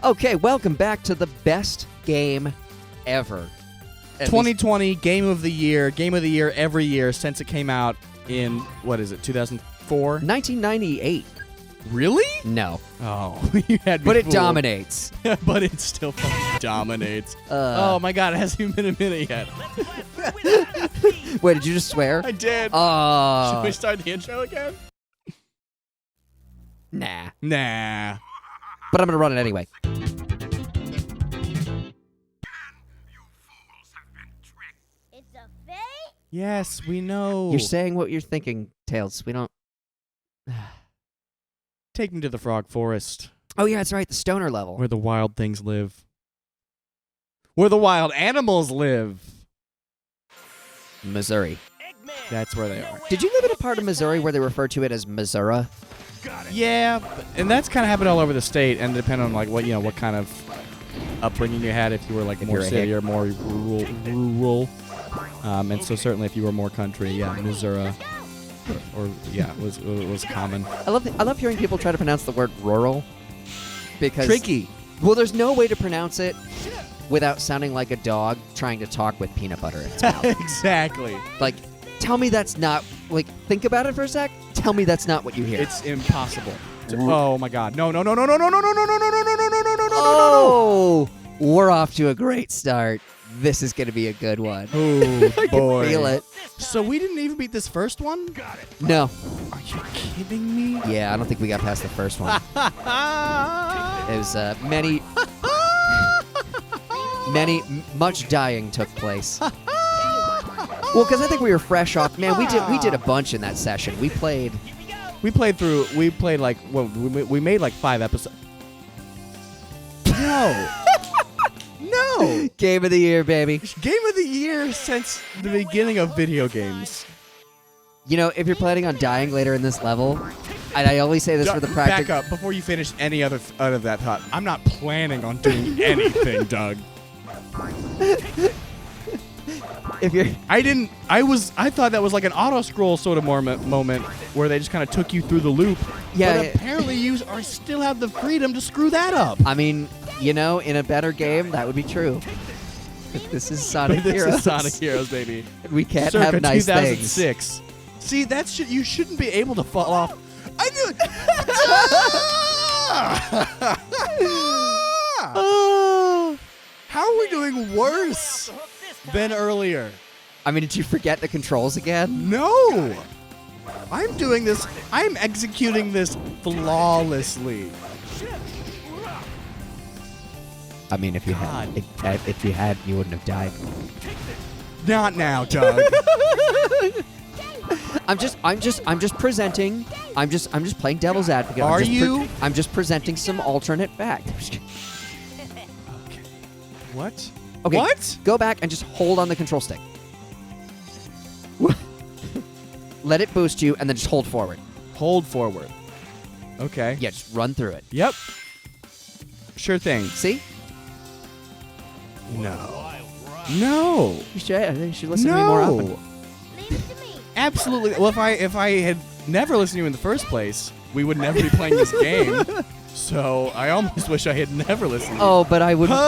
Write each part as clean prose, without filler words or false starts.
Okay, welcome back to the best game ever. 2020 Game of the Year every year since it came out in, 2004? 1998. Really? No. Oh, you had me But it fooled. dominates. But it still fucking dominates. Uh. Oh my god, it hasn't even been a minute yet. Wait, did you just swear? I did. Should we start the intro again? Nah. Nah. But I'm going to run it anyway. It's a fake? Yes, we know. You're saying what you're thinking, Tails. We don't... Take me to the Frog Forest, Oh, yeah, that's right. The stoner level. where the wild things live. Where the wild animals live. Missouri. That's where they are. Did you live in a part of Missouri where they refer to it as Missouri? Yeah, and that's kind of happened all over the state, and depending on what kind of upbringing you had, if you were like If more you're a city hick. or more rural, and so certainly if you were more country, yeah, Missouri, or yeah, was common. I love hearing people try to pronounce the word rural. Because Tricky. Well, there's no way to pronounce it without sounding like a dog trying to talk with peanut butter in its mouth. Exactly. Like, tell me that's not... Like, think about it for a sec. Tell me that's not what you hear. It's impossible. Oh my God! No! Oh! We're off to a great start. This is going to be a good one. Oh boy! Feel it. So we didn't even beat this first one? Got it. No. Are you kidding me? Yeah, I don't think we got past the first one. It was much dying took place. Well, because I think we were fresh off. Man, we did a bunch in that session. We played We played like, we made like 5 episodes. No. No. Game of the Year, baby. Game of the Year since the beginning of video games. You know, if you're planning on dying later in this level, and I only say this for the Back practical. up before you finish any other out of that thought. I'm not planning on doing anything, Doug. If you're I thought that was like an auto scroll sort of moment where they just kind of took you through the loop. Yeah, But yeah. apparently you still have the freedom to screw that up. I mean, you know, in a better game, that would be true. But this is Sonic This Heroes. is Sonic Heroes, baby. We can't Circa have nice things. 2006. See, you shouldn't be able to fall off. I knew it. How are we doing worse than earlier? I mean, did you forget the controls again? No. I'm doing this. I'm executing this flawlessly. I mean, if you had, you wouldn't have died. Not now, Doug. I'm just presenting. I'm just playing devil's advocate. Are you? I'm just presenting some alternate facts. What? Okay. What? Go back and just hold on the control stick. Let it boost you, and then just hold forward. Hold forward. Okay. Yeah, just run through it. Yep. Sure thing. See? No. No. You should listen to me more often. No. Leave it to me. Absolutely. Well, if I had never listened to you in the first place, we would never be playing this game. So I almost wish I had never listened. To Oh, but I wouldn't. you.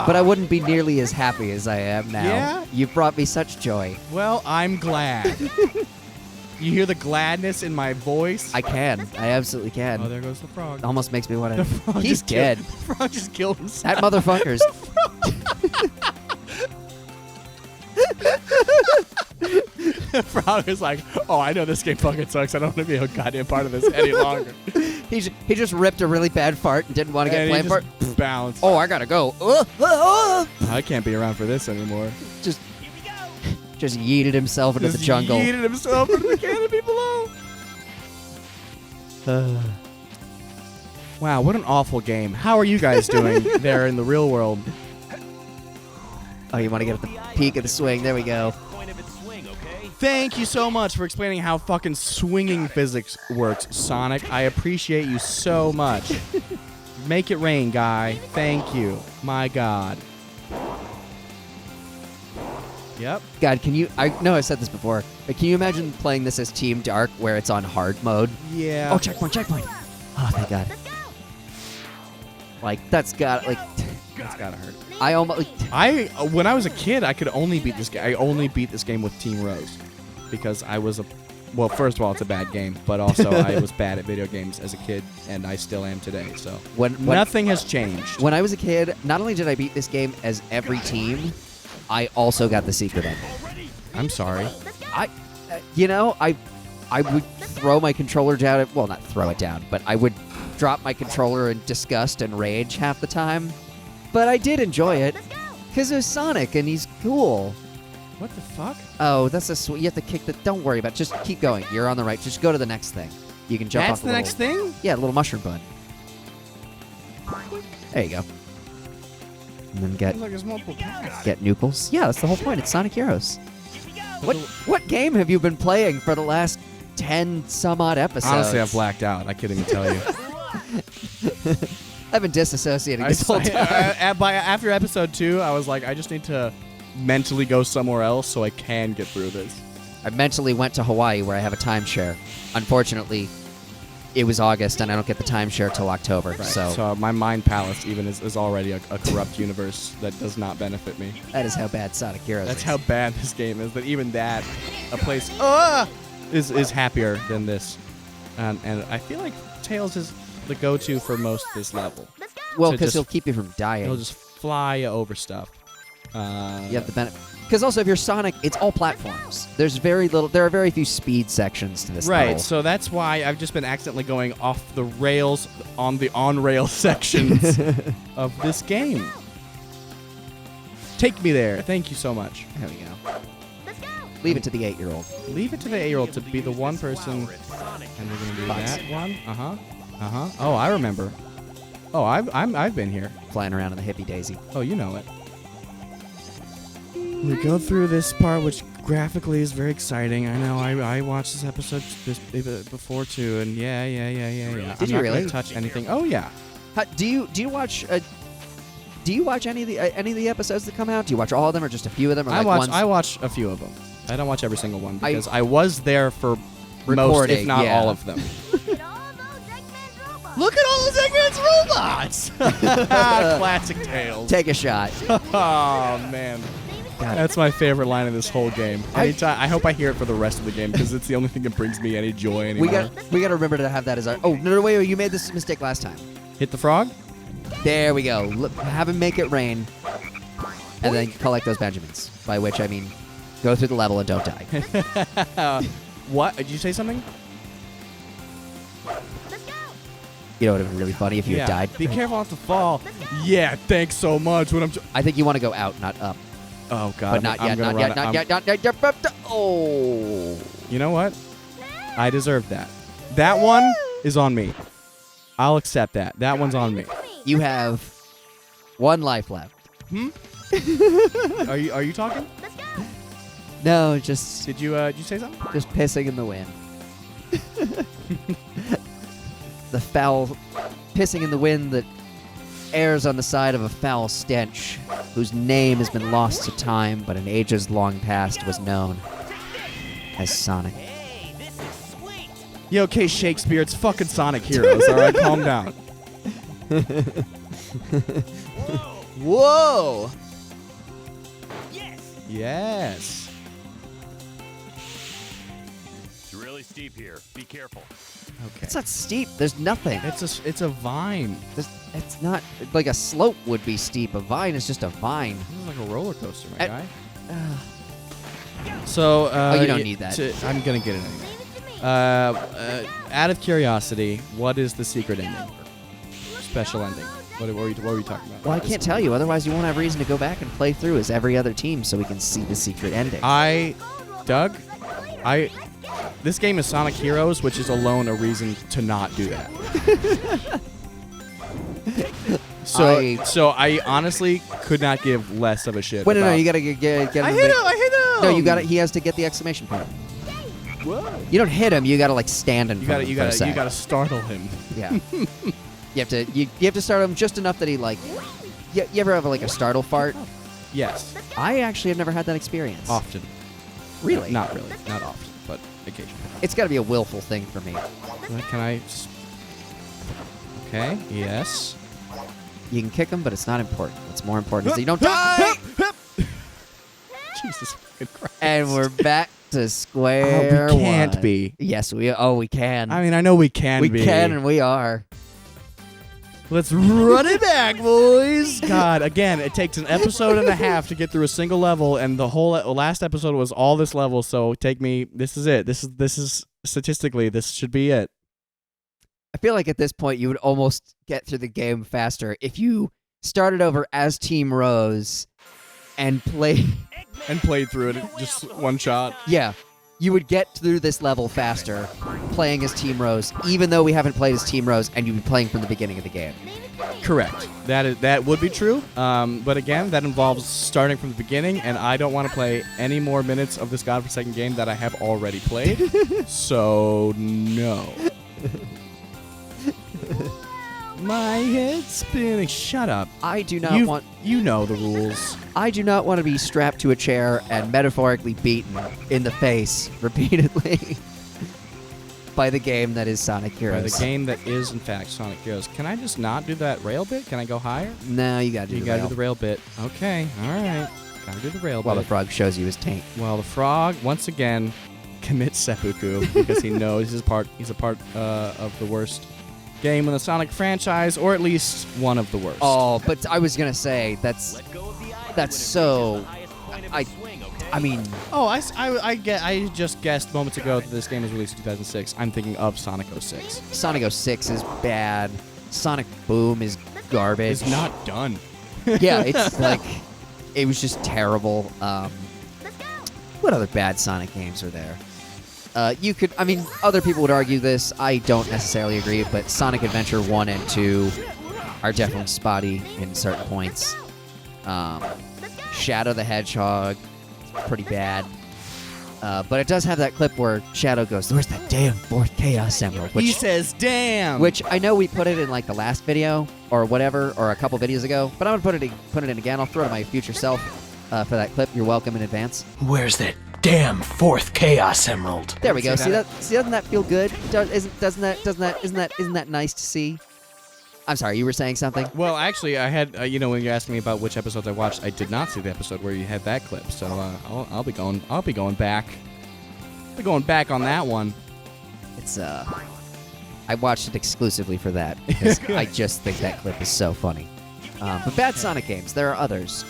But I wouldn't be nearly as happy as I am now. Yeah? You brought me such joy. Well, I'm glad. You hear the gladness in my voice? I can. I absolutely can. Oh, there goes the frog. It almost makes me want The to. frog He's just dead. Killed, the frog just killed himself. That motherfucker's. The frog is like, oh, I know this game fucking sucks. I don't want to be a goddamn part of this any longer. He just ripped a really bad fart and didn't want to get And blamed he for it. just bounced. Oh, I gotta go. I can't be around for this anymore. Just yeeted himself into Just the jungle. yeeted himself into the canopy below. Wow, what an awful game. How are you guys doing there in the real world? Oh, you want to get at the peak of the swing? There we go. Thank you so much for explaining how fucking swinging physics works, Sonic. I appreciate you so much. Make it rain, guy. Thank you. My God. Yep. God, can you? I know I've said this before, but can you imagine playing this as Team Dark, where it's on hard mode? Yeah. Oh, checkpoint! Oh, thank God. Let's go. Like that's got like That's gotta hurt. I almost When I was a kid, I could only beat this game. I only beat this game with Team Rose because I was well, first of all, it's a bad game, but also I was bad at video games as a kid, and I still am today. So when nothing has changed. when I was a kid, not only did I beat this game as every team, I also got the secret ending. I'm sorry. I would throw my controller down. Well, not throw it down, but I would drop my controller in disgust and rage half the time. But I did enjoy it because it was Sonic and he's cool. What the fuck? Oh, that's a sweet. You have to kick the. Don't worry about it. Just keep going. You're on the right. Just go to the next thing. You can jump That's off the next thing? Yeah, little mushroom bud. There you go. And then Looks like there's multiple paths. get Nooples. Yeah, that's the whole point. It's Sonic Heroes. What game have you been playing for the last 10 some odd episodes? Honestly, I've blacked out. I couldn't even tell you. I've been disassociating this whole time. After episode 2, I was like, I just need to mentally go somewhere else so I can get through this. I mentally went to Hawaii where I have a timeshare. Unfortunately, it was August and I don't get the timeshare till October. So my mind palace even is already a corrupt universe that does not benefit me. that is how bad Sonic Heroes That's is. how bad this game is. That even that, a place is happier than this, and I feel like Tails is the go-to for most of this level. Well, to because just- he'll keep you from dying. He'll just fly you over stuff. You have the benefit. Because also, if you're Sonic, it's all platforms. There's very little. There are very few speed sections to this Right, level. so that's why I've just been accidentally going off the rails on the on-rail sections of this game. Take me there. Thank you so much. There we go. Leave it to the 8-year-old. Leave it to the 8-year-old to be the one person, and we're gonna do Fox. that one. Oh, I remember. Oh, I've been here. Flying around in the hippie daisy. Oh, you know it. We go through this part, which graphically is very exciting. I know. I watched this episode before too, and yeah. Did you I'm not really? gonna touch anything? Oh yeah. Do you watch? Do you watch any of the episodes that come out? Do you watch all of them or just a few of them? Or I like watch. ones I watch a few of them. I don't watch every single one because I was there for most, Recording, if not yeah. all of them. Look at all those Eggman's robots. Look at all those Eggman's robots. Classic Tales. Take a shot. Oh man. God. That's my favorite line of this whole game. Anytime, I hope I hear it for the rest of the game because it's the only thing that brings me any joy anymore. We got to remember to have that as our. Oh no, wait! You made this mistake last time. Hit the frog. There we go. Have him make it rain, and then collect those Benjamins. By which I mean, go through the level and don't die. What? Did you say something? You know, it would have been really funny if you had died. Be careful not to fall. Yeah, thanks so much. When I'm. I think you want to go out, not up. Oh God. But not I'm yet, gonna not run yet, it. not yet, not yet. Oh. You know what? I deserve that. That one is on me. I'll accept that. That one's on me. You have one life left. Are you talking? No, just Did you say something? pissing in the wind. The foul pissing in the wind that airs on the side of a foul stench, whose name has been lost to time, but in ages long past was known as Sonic. Yeah, okay, Shakespeare. It's fucking Sonic Heroes. All right, calm down. Whoa! Yes. It's really steep here. Be careful. Okay. It's not steep. There's nothing. It's a vine. It's not like a slope would be steep. A vine is just a vine. This is like a roller coaster, my I- guy. So, you don't need that. I'm gonna get it anyway. Out of curiosity, what is the secret ending? Special ending. What were you talking about? Well, I can't tell you. Otherwise, you won't have reason to go back and play through as every other team so we can see the secret ending. Doug, this game is Sonic Heroes, which is alone a reason to not do that. So I honestly could not give less of a shit. Wait, no, about- you gotta get him. I hit him! No, you gotta. He has to get the exclamation point. Whoa. You don't hit him. You gotta like stand in You front gotta, of you him for a gotta, you sec. gotta startle him. Yeah. you have to start him just enough that he like. You ever have like a startle fart? Yes, I actually have never had that experience. often. Really? Not really, not often, but occasionally. It's got to be a willful thing for me. Can I? Okay. Yes. You can kick him, but it's not important. What's more important is that you don't die. Jesus fucking Christ. And we're back to square We can't one. be. Yes, we can. I mean, I know we can we be. can and we are. Let's run it back, boys. God, again, it takes an episode and a half to get through a single level, and the whole last episode was all this level. So take me. This is it. This is statistically, this should be it. I feel like at this point you would almost get through the game faster if you started over as Team Rose and played. And played through it just one shot. Yeah, you would get through this level faster playing as Team Rose, even though we haven't played as Team Rose, and you'd be playing from the beginning of the game. Correct. That would be true. But again, that involves starting from the beginning, and I don't want to play any more minutes of this godforsaken game that I have already played. So no. My head's spinning. Shut up. I do not want. You know the rules. I do not want to be strapped to a chair and metaphorically beaten in the face repeatedly by the game that is Sonic By Heroes. the game that is, in fact, Sonic Heroes. Can I just not do that rail bit? Can I go higher? No, you gotta do You the gotta rail. do the rail bit. Okay, all right. Gotta do the rail While the bit. frog shows you his taint. Well, the frog once again commits seppuku because he knows he's a part of the worst game in the Sonic franchise, or at least one of the worst. Oh, but I was gonna say that's so. I mean, Oh, I just guessed moments ago that this game was released in 2006. I'm thinking of Sonic 06. Sonic 06 is bad. Sonic Boom is garbage. It's not done. Yeah, it's like it was just terrible. What other bad Sonic games are there? Other people would argue this. I don't necessarily agree, but Sonic Adventure 1 and 2 are definitely spotty in certain points. Shadow the Hedgehog is pretty bad. But it does have that clip where Shadow goes, "Where's that damn fourth Chaos Emerald?" He says, "Damn." Which I know we put it in like the last video or whatever, or a couple videos ago, but I'm gonna put it in again. I'll throw it to my future self for that clip. You're welcome in advance. Where's that damn fourth Chaos Emerald? There we go. See See that? that? See, doesn't that feel good? Isn't that nice to see? I'm sorry, you were saying something? Well, actually, I had when you asked me about which episodes I watched, I did not see the episode where you had that clip. So I'll be going back. I'll be going back on that one. It's I watched it exclusively for that because I just think that clip is so funny. But bad Sonic games, there are others.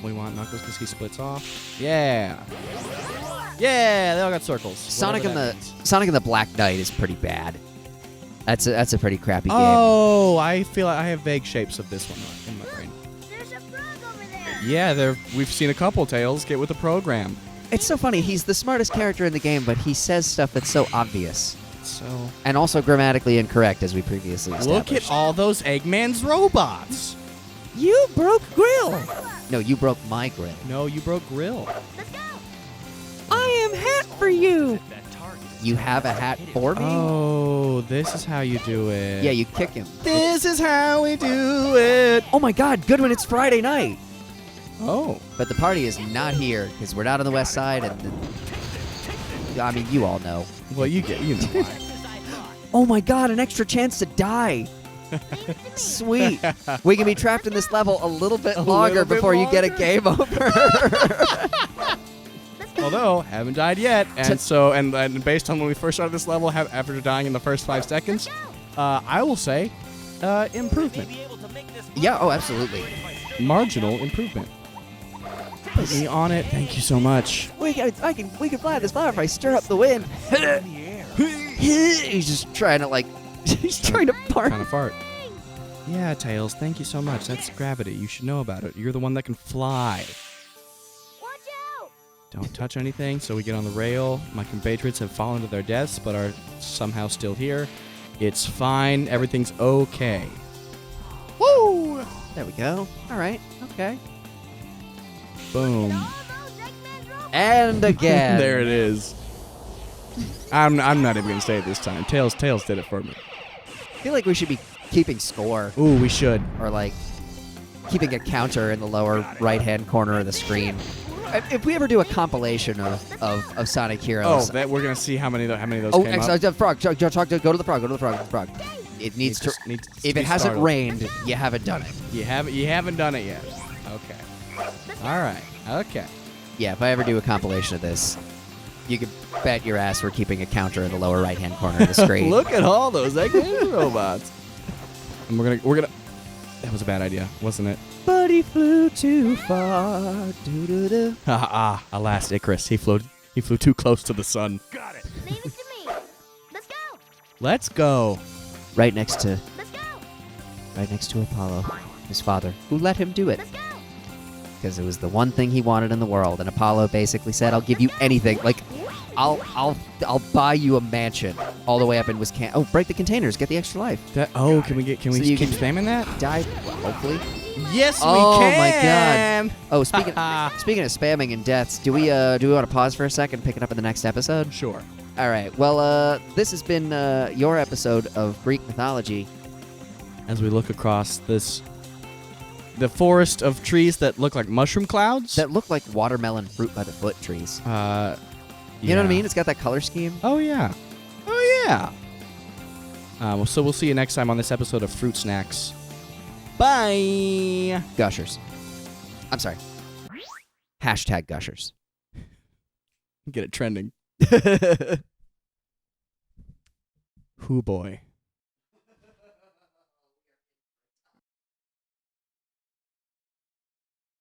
We want Knuckles because he splits off. Yeah. Yeah, they all got circles. Sonic Whatever and that means. Sonic and the Black Knight is pretty bad. That's a pretty crappy game. Oh, I feel like I have vague shapes of this one in my brain. There's a frog over there. Yeah, we've seen a couple Tails. Get with the program. It's so funny. He's the smartest character in the game, but he says stuff that's so obvious So and also grammatically incorrect, as we previously established. look at all those Eggman's robots. You broke Grill. No, you broke my grill. No, you broke Grill. Let's go. I am hat for you. You have a hat for me? Oh, this is how you do it. Yeah, you kick him. This is how we do it. Oh my God, good when it's Friday night. Oh. But the party is not here because we're not on the west side, and I mean, you all know. Well, you know why. Oh my God, an extra chance to die. Sweet. We can be trapped in this level a little bit longer little bit before you get a longer? game over. Although, haven't died yet. And so, and based on when we first started this level, after dying in the first 5 seconds, I will say improvement. Yeah, oh, absolutely. Marginal improvement. Put me on it. Thank you so much. We can fly this flower if I stir up the wind. He's just trying to he's trying to park. Kind of fart. Yeah, Tails, thank you so much. That's gravity. You should know about it. You're the one that can fly. Watch out. Don't touch anything, so we get on the rail. My compatriots have fallen to their deaths, but are somehow still here. It's fine. Everything's okay. Woo! There we go. All right. Okay. Boom. All those Eggman robots. And again. There it is. I'm not even gonna say it this time. Tails did it for me. I feel like we should be keeping score Ooh, we should. or keeping a counter in the lower right-hand corner of the screen. If we ever do a compilation of Sonic Oh, Heroes. that we're gonna see how many of those Oh, came actually, up. frog. Go to the frog. Go to the frog. It needs to. Needs If to it be hasn't startled. rained, you haven't done it. You haven't done it yet. Okay. All right. Okay. Yeah, if I ever do a compilation of this, you can bet your ass we're keeping a counter in the lower right-hand corner of the screen. Look at all those Eggman robots. And we're gonna. That was a bad idea, wasn't it? But he flew too far. Doo-doo-doo. Alas, Icarus. He flew too close to the sun. Got it. Leave it to me. Let's go. Let's go. Right next to Let's go. Apollo, his father, who let him do it Let's go. because it was the one thing he wanted in the world. And Apollo basically said, "I'll give you anything. Like, I'll buy you a mansion all the way up in Wisconsin. Oh, break the containers, get the extra life. Can we So you keep can- spamming that? Die, well, hopefully. Yes, Oh we my can. God. Oh, speaking of spamming and deaths, do we want to pause for a second and pick it up in the next episode? Sure. All right. Well, this has been your episode of Greek mythology. As we look across the forest of trees that look like mushroom clouds. That look like watermelon fruit by the foot trees. You know what I yeah. mean? It's got that color scheme. Oh yeah. Oh yeah. So we'll see you next time on this episode of Fruit Snacks. Bye. Gushers. I'm sorry. Hashtag gushers. Get it trending. Hoo boy.